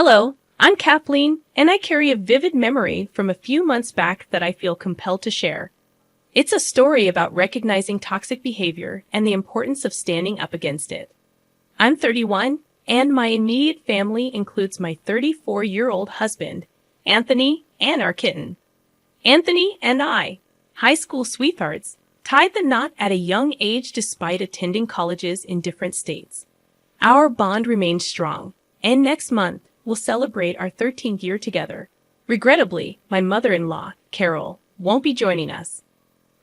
Hello, I'm Kathleen, and I carry a vivid memory from a few months back that I feel compelled to share. It's a story about recognizing toxic behavior and the importance of standing up against it. I'm 31, and my immediate family includes my 34-year-old husband, Anthony, and our kitten. Anthony and I, high school sweethearts, tied the knot at a young age despite attending colleges in different states. Our bond remains strong, and next month, we'll celebrate our 13th year together. Regrettably, my mother-in-law, Carol, won't be joining us.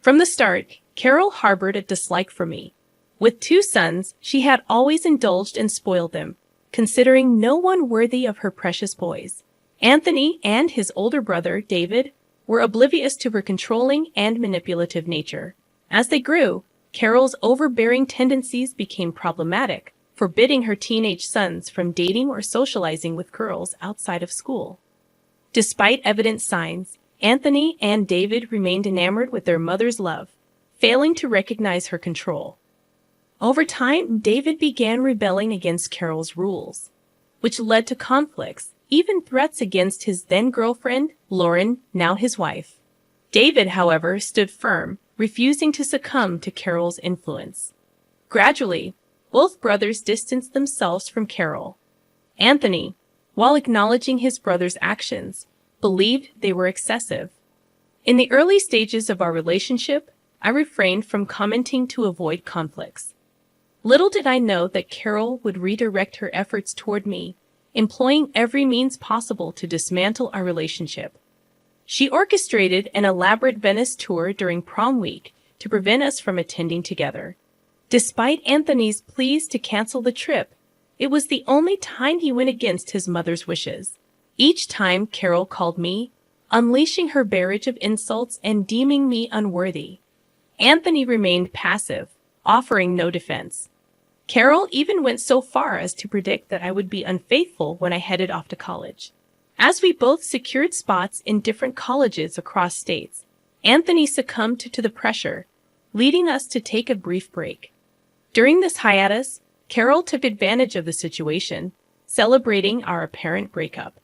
From the start, Carol harbored a dislike for me. With two sons, she had always indulged and spoiled them, considering no one worthy of her precious boys. Anthony and his older brother, David, were oblivious to her controlling and manipulative nature. As they grew, Carol's overbearing tendencies became problematic, forbidding her teenage sons from dating or socializing with girls outside of school. Despite evident signs, Anthony and David remained enamored with their mother's love, failing to recognize her control. Over time, David began rebelling against Carol's rules, which led to conflicts, even threats against his then-girlfriend, Lauren, now his wife. David, however, stood firm, refusing to succumb to Carol's influence. Gradually, both brothers distanced themselves from Carol. Anthony, while acknowledging his brother's actions, believed they were excessive. In the early stages of our relationship, I refrained from commenting to avoid conflicts. Little did I know that Carol would redirect her efforts toward me, employing every means possible to dismantle our relationship. She orchestrated an elaborate Venice tour during prom week to prevent us from attending together. Despite Anthony's pleas to cancel the trip, it was the only time he went against his mother's wishes. Each time Carol called me, unleashing her barrage of insults and deeming me unworthy. Anthony remained passive, offering no defense. Carol even went so far as to predict that I would be unfaithful when I headed off to college. As we both secured spots in different colleges across states, Anthony succumbed to the pressure, leading us to take a brief break. During this hiatus, Carol took advantage of the situation, celebrating our apparent breakup.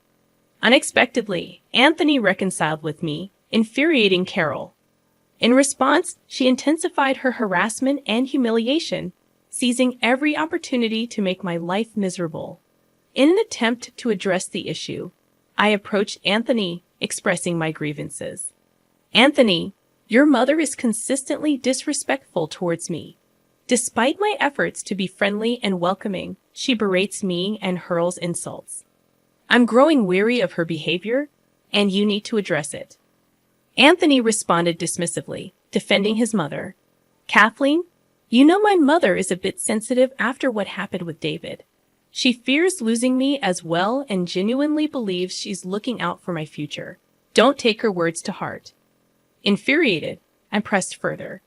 Unexpectedly, Anthony reconciled with me, infuriating Carol. In response, she intensified her harassment and humiliation, seizing every opportunity to make my life miserable. In an attempt to address the issue, I approached Anthony, expressing my grievances. Anthony, your mother is consistently disrespectful towards me. Despite my efforts to be friendly and welcoming, she berates me and hurls insults. I'm growing weary of her behavior, and you need to address it. Anthony responded dismissively, defending his mother. Kathleen, you know my mother is a bit sensitive after what happened with David. She fears losing me as well and genuinely believes she's looking out for my future. Don't take her words to heart. Infuriated, I pressed further.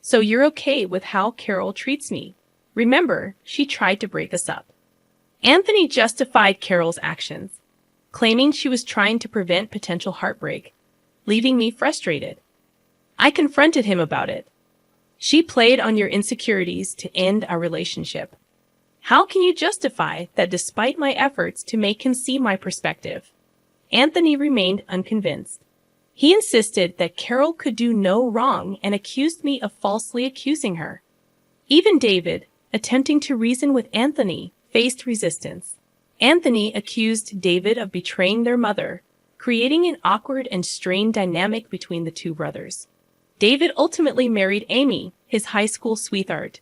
So you're okay with how Carol treats me? Remember, she tried to break us up. Anthony justified Carol's actions, claiming she was trying to prevent potential heartbreak, leaving me frustrated. I confronted him about it. She played on your insecurities to end our relationship. How can you justify that despite my efforts to make him see my perspective? Anthony remained unconvinced. He insisted that Carol could do no wrong and accused me of falsely accusing her. Even David, attempting to reason with Anthony, faced resistance. Anthony accused David of betraying their mother, creating an awkward and strained dynamic between the two brothers. David ultimately married Amy, his high school sweetheart,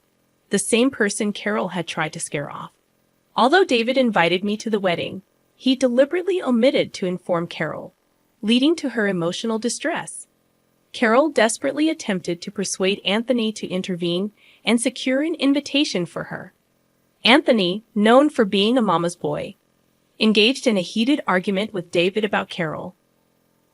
the same person Carol had tried to scare off. Although David invited me to the wedding, he deliberately omitted to inform Carol, leading to her emotional distress. Carol desperately attempted to persuade Anthony to intervene and secure an invitation for her. Anthony, known for being a mama's boy, engaged in a heated argument with David about Carol.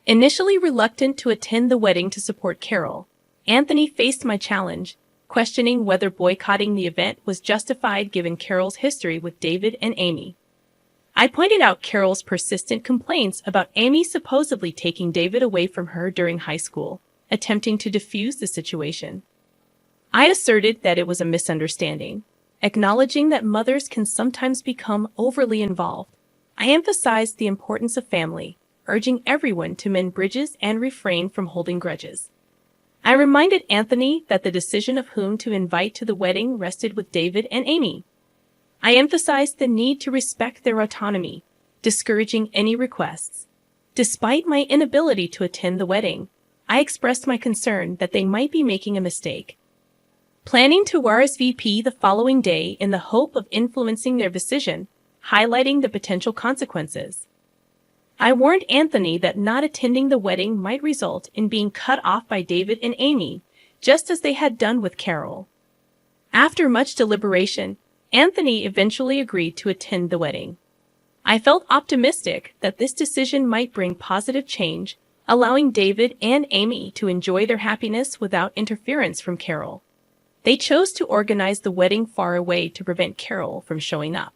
Initially reluctant to attend the wedding to support Carol, Anthony faced my challenge, questioning whether boycotting the event was justified given Carol's history with David and Amy. I pointed out Carol's persistent complaints about Amy supposedly taking David away from her during high school, attempting to defuse the situation. I asserted that it was a misunderstanding, acknowledging that mothers can sometimes become overly involved. I emphasized the importance of family, urging everyone to mend bridges and refrain from holding grudges. I reminded Anthony that the decision of whom to invite to the wedding rested with David and Amy. I emphasized the need to respect their autonomy, discouraging any requests. Despite my inability to attend the wedding, I expressed my concern that they might be making a mistake. Planning to RSVP the following day in the hope of influencing their decision, highlighting the potential consequences. I warned Anthony that not attending the wedding might result in being cut off by David and Amy, just as they had done with Carol. After much deliberation, Anthony eventually agreed to attend the wedding. I felt optimistic that this decision might bring positive change, allowing David and Amy to enjoy their happiness without interference from Carol. They chose to organize the wedding far away to prevent Carol from showing up.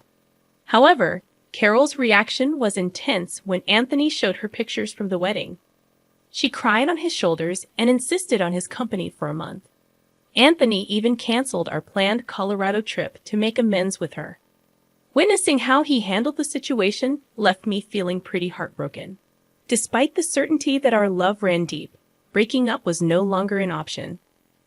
However, Carol's reaction was intense when Anthony showed her pictures from the wedding. She cried on his shoulders and insisted on his company for a month. Anthony even canceled our planned Colorado trip to make amends with her. Witnessing how he handled the situation left me feeling pretty heartbroken. Despite the certainty that our love ran deep, breaking up was no longer an option.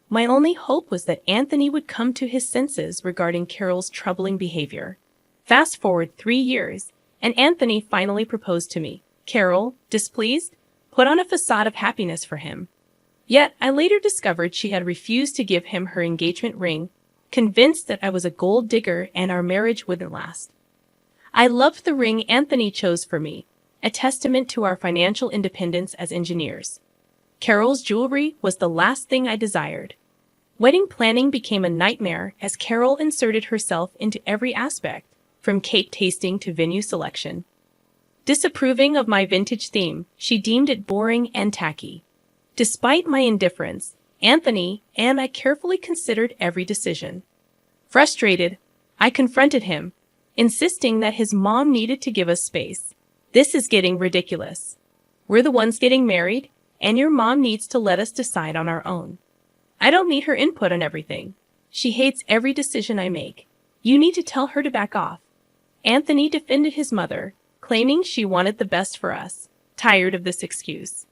My only hope was that Anthony would come to his senses regarding Carol's troubling behavior. Fast forward 3 years, and Anthony finally proposed to me. Carol, displeased, put on a facade of happiness for him. Yet, I later discovered she had refused to give him her engagement ring, convinced that I was a gold digger and our marriage wouldn't last. I loved the ring Anthony chose for me, a testament to our financial independence as engineers. Carol's jewelry was the last thing I desired. Wedding planning became a nightmare as Carol inserted herself into every aspect, from cake tasting to venue selection. Disapproving of my vintage theme, she deemed it boring and tacky. Despite my indifference, Anthony and I carefully considered every decision. Frustrated, I confronted him, insisting that his mom needed to give us space. This is getting ridiculous. We're the ones getting married, and your mom needs to let us decide on our own. I don't need her input on everything. She hates every decision I make. You need to tell her to back off. Anthony defended his mother, claiming she wanted the best for us, tired of this excuse.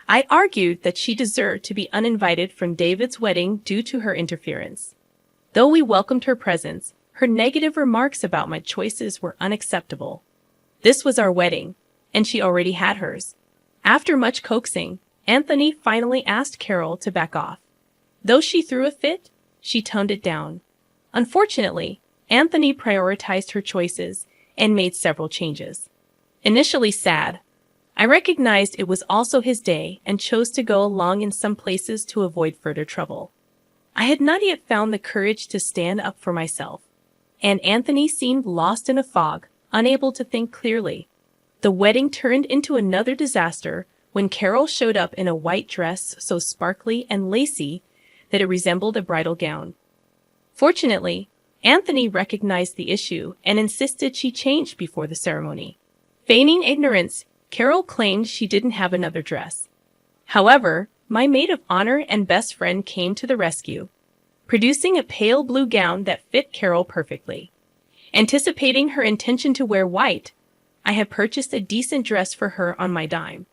I argued that she deserved to be uninvited from David's wedding due to her interference. Though we welcomed her presence, her negative remarks about my choices were unacceptable. This was our wedding, and she already had hers. After much coaxing, Anthony finally asked Carol to back off. Though she threw a fit, she toned it down. Unfortunately, Anthony prioritized her choices and made several changes. Initially sad, I recognized it was also his day and chose to go along in some places to avoid further trouble. I had not yet found the courage to stand up for myself, and Anthony seemed lost in a fog, unable to think clearly. The wedding turned into another disaster when Carol showed up in a white dress so sparkly and lacy that it resembled a bridal gown. Fortunately, Anthony recognized the issue and insisted she changed before the ceremony. Feigning ignorance, Carol claimed she didn't have another dress. However, my maid of honor and best friend came to the rescue, producing a pale blue gown that fit Carol perfectly. Anticipating her intention to wear white, I had purchased a decent dress for her on my dime.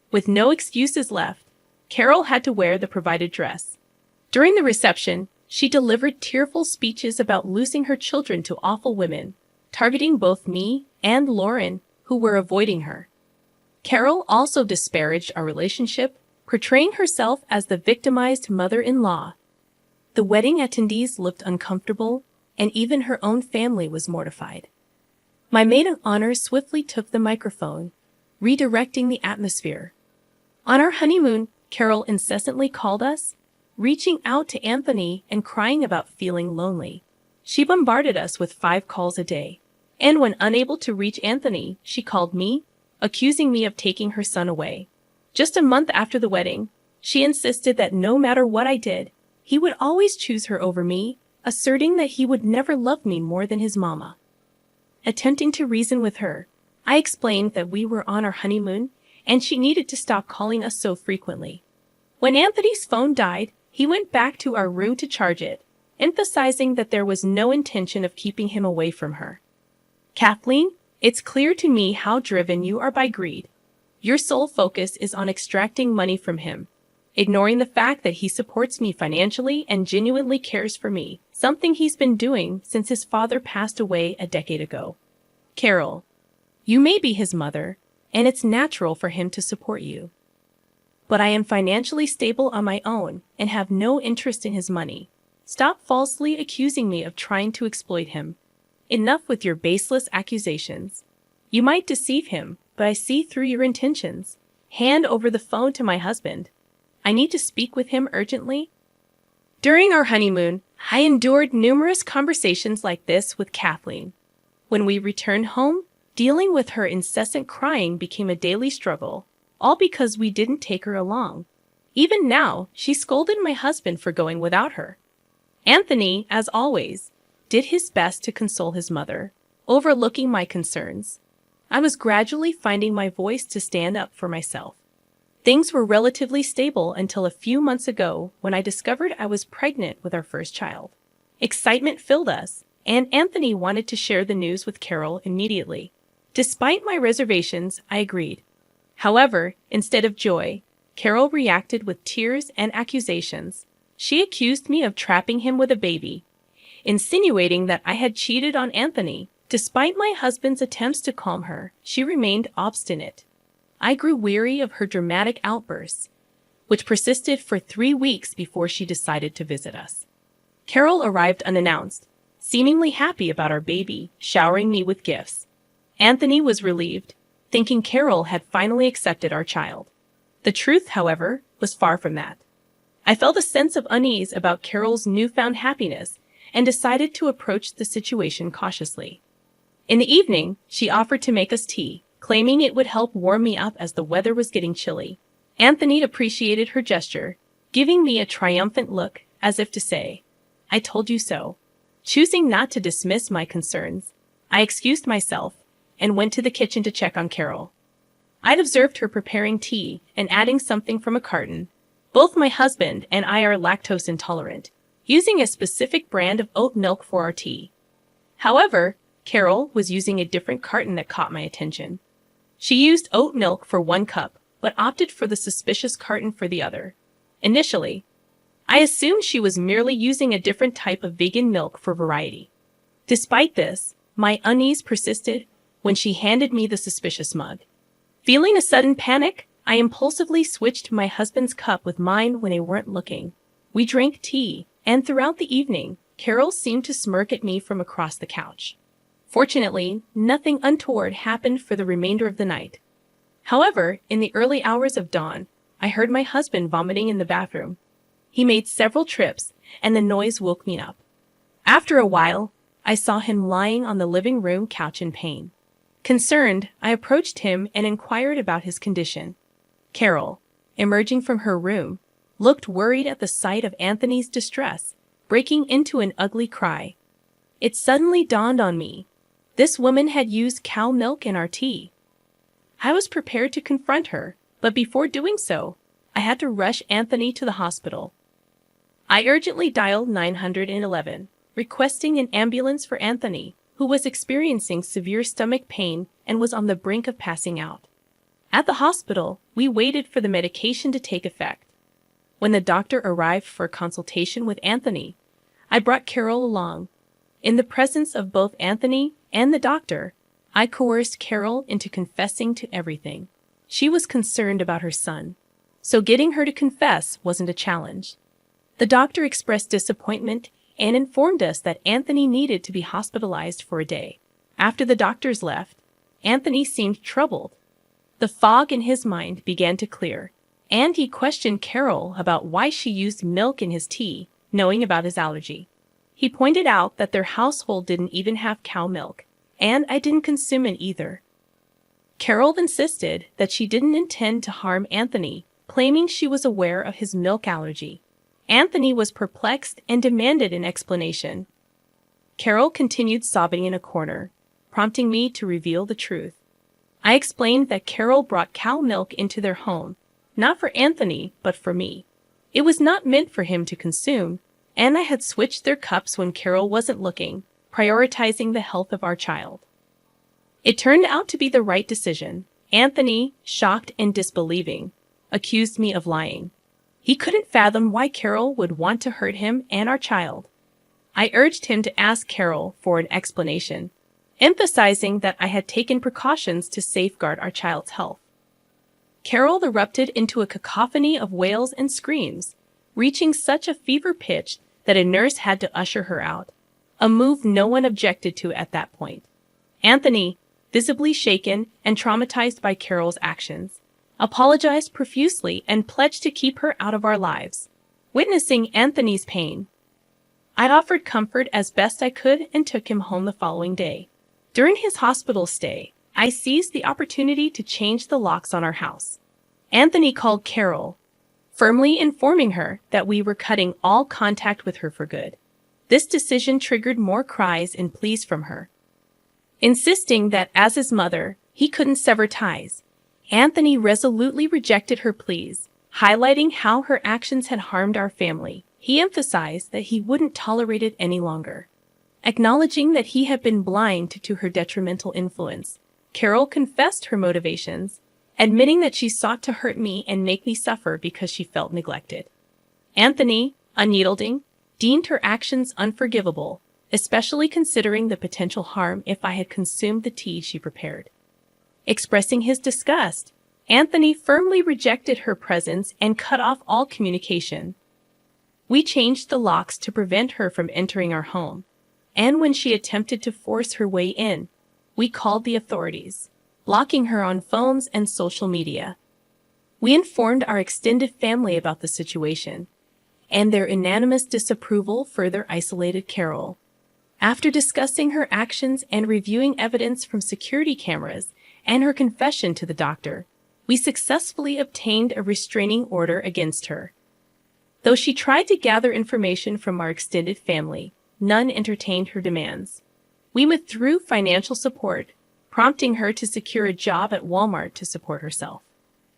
With no excuses left, Carol had to wear the provided dress. During the reception, she delivered tearful speeches about losing her children to awful women, targeting both me and Lauren, who were avoiding her. Carol also disparaged our relationship, portraying herself as the victimized mother-in-law. The wedding attendees looked uncomfortable, and even her own family was mortified. My maid of honor swiftly took the microphone, redirecting the atmosphere. On our honeymoon, Carol incessantly called us, reaching out to Anthony and crying about feeling lonely. She bombarded us with 5 calls a day. And when unable to reach Anthony, she called me, accusing me of taking her son away. Just a month after the wedding, she insisted that no matter what I did, he would always choose her over me, asserting that he would never love me more than his mama. Attempting to reason with her, I explained that we were on our honeymoon and she needed to stop calling us so frequently. When Anthony's phone died, he went back to our room to charge it, emphasizing that there was no intention of keeping him away from her. Kathleen, It's clear to me how driven you are by greed. Your sole focus is on extracting money from him, ignoring the fact that he supports me financially and genuinely cares for me, something he's been doing since his father passed away a decade ago. Carol, you may be his mother, and it's natural for him to support you. But I am financially stable on my own and have no interest in his money. Stop falsely accusing me of trying to exploit him. Enough with your baseless accusations. You might deceive him, but I see through your intentions. Hand over the phone to my husband. I need to speak with him urgently. During our honeymoon, I endured numerous conversations like this with Kathleen. When we returned home, dealing with her incessant crying became a daily struggle, all because we didn't take her along. Even now, she scolded my husband for going without her. Anthony, as always, did his best to console his mother, overlooking my concerns. I was gradually finding my voice to stand up for myself. Things were relatively stable until a few months ago when I discovered I was pregnant with our first child. Excitement filled us, and Anthony wanted to share the news with Carol immediately. Despite my reservations, I agreed. However, instead of joy, Carol reacted with tears and accusations. She accused me of trapping him with a baby, insinuating that I had cheated on Anthony. Despite my husband's attempts to calm her, she remained obstinate. I grew weary of her dramatic outbursts, which persisted for 3 weeks before she decided to visit us. Carol arrived unannounced, seemingly happy about our baby, showering me with gifts. Anthony was relieved, thinking Carol had finally accepted our child. The truth, however, was far from that. I felt a sense of unease about Carol's newfound happiness and decided to approach the situation cautiously. In the evening, she offered to make us tea, claiming it would help warm me up as the weather was getting chilly. Anthony appreciated her gesture, giving me a triumphant look as if to say, "I told you so." Choosing not to dismiss my concerns, I excused myself and went to the kitchen to check on Carol. I'd observed her preparing tea and adding something from a carton. Both my husband and I are lactose intolerant, using a specific brand of oat milk for our tea. However, Carol was using a different carton that caught my attention. She used oat milk for 1 cup, but opted for the suspicious carton for the other. Initially, I assumed she was merely using a different type of vegan milk for variety. Despite this, my unease persisted when she handed me the suspicious mug. Feeling a sudden panic, I impulsively switched my husband's cup with mine when they weren't looking. We drank tea, and throughout the evening, Carol seemed to smirk at me from across the couch. Fortunately, nothing untoward happened for the remainder of the night. However, in the early hours of dawn, I heard my husband vomiting in the bathroom. He made several trips, and the noise woke me up. After a while, I saw him lying on the living room couch in pain. Concerned, I approached him and inquired about his condition. Carol, emerging from her room, looked worried at the sight of Anthony's distress, breaking into an ugly cry. It suddenly dawned on me. This woman had used cow milk in our tea. I was prepared to confront her, but before doing so, I had to rush Anthony to the hospital. I urgently dialed 911, requesting an ambulance for Anthony, who was experiencing severe stomach pain and was on the brink of passing out. At the hospital, we waited for the medication to take effect. When the doctor arrived for a consultation with Anthony, I brought Carol along. In the presence of both Anthony and the doctor, I coerced Carol into confessing to everything. She was concerned about her son, so getting her to confess wasn't a challenge. The doctor expressed disappointment and informed us that Anthony needed to be hospitalized for a day. After the doctors left, Anthony seemed troubled. The fog in his mind began to clear, and he questioned Carol about why she used milk in his tea, knowing about his allergy. He pointed out that their household didn't even have cow milk, and I didn't consume it either. Carol insisted that she didn't intend to harm Anthony, claiming she was aware of his milk allergy. Anthony was perplexed and demanded an explanation. Carol continued sobbing in a corner, prompting me to reveal the truth. I explained that Carol brought cow milk into their home, not for Anthony, but for me. It was not meant for him to consume, and I had switched their cups when Carol wasn't looking, prioritizing the health of our child. It turned out to be the right decision. Anthony, shocked and disbelieving, accused me of lying. He couldn't fathom why Carol would want to hurt him and our child. I urged him to ask Carol for an explanation, emphasizing that I had taken precautions to safeguard our child's health. Carol erupted into a cacophony of wails and screams, reaching such a fever pitch that a nurse had to usher her out, a move no one objected to at that point. Anthony, visibly shaken and traumatized by Carol's actions, apologized profusely and pledged to keep her out of our lives. Witnessing Anthony's pain, I offered comfort as best I could and took him home the following day. During his hospital stay, I seized the opportunity to change the locks on our house. Anthony called Carol, firmly informing her that we were cutting all contact with her for good. This decision triggered more cries and pleas from her. Insisting that as his mother, he couldn't sever ties, Anthony resolutely rejected her pleas, highlighting how her actions had harmed our family. He emphasized that he wouldn't tolerate it any longer. Acknowledging that he had been blind to her detrimental influence, Carol confessed her motivations, admitting that she sought to hurt me and make me suffer because she felt neglected. Anthony, unyielding, deemed her actions unforgivable, especially considering the potential harm if I had consumed the tea she prepared. Expressing his disgust, Anthony firmly rejected her presence and cut off all communication. We changed the locks to prevent her from entering our home, and when she attempted to force her way in, we called the authorities, blocking her on phones and social media. We informed our extended family about the situation, and their unanimous disapproval further isolated Carol. After discussing her actions and reviewing evidence from security cameras and her confession to the doctor, we successfully obtained a restraining order against her. Though she tried to gather information from our extended family, none entertained her demands. We withdrew financial support, prompting her to secure a job at Walmart to support herself.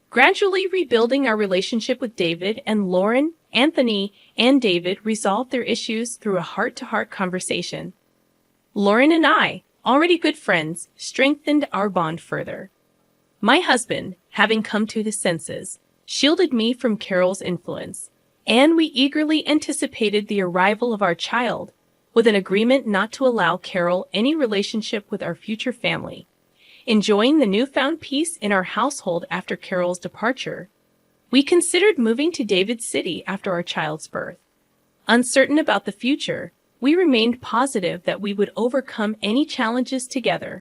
Gradually rebuilding our relationship with David and Lauren, Anthony and David resolved their issues through a heart-to-heart conversation. Lauren and I, already good friends, strengthened our bond further. My husband, having come to his senses, shielded me from Carol's influence, and we eagerly anticipated the arrival of our child, with an agreement not to allow Carol any relationship with our future family. Enjoying the newfound peace in our household after Carol's departure, we considered moving to David City after our child's birth. Uncertain about the future, we remained positive that we would overcome any challenges together.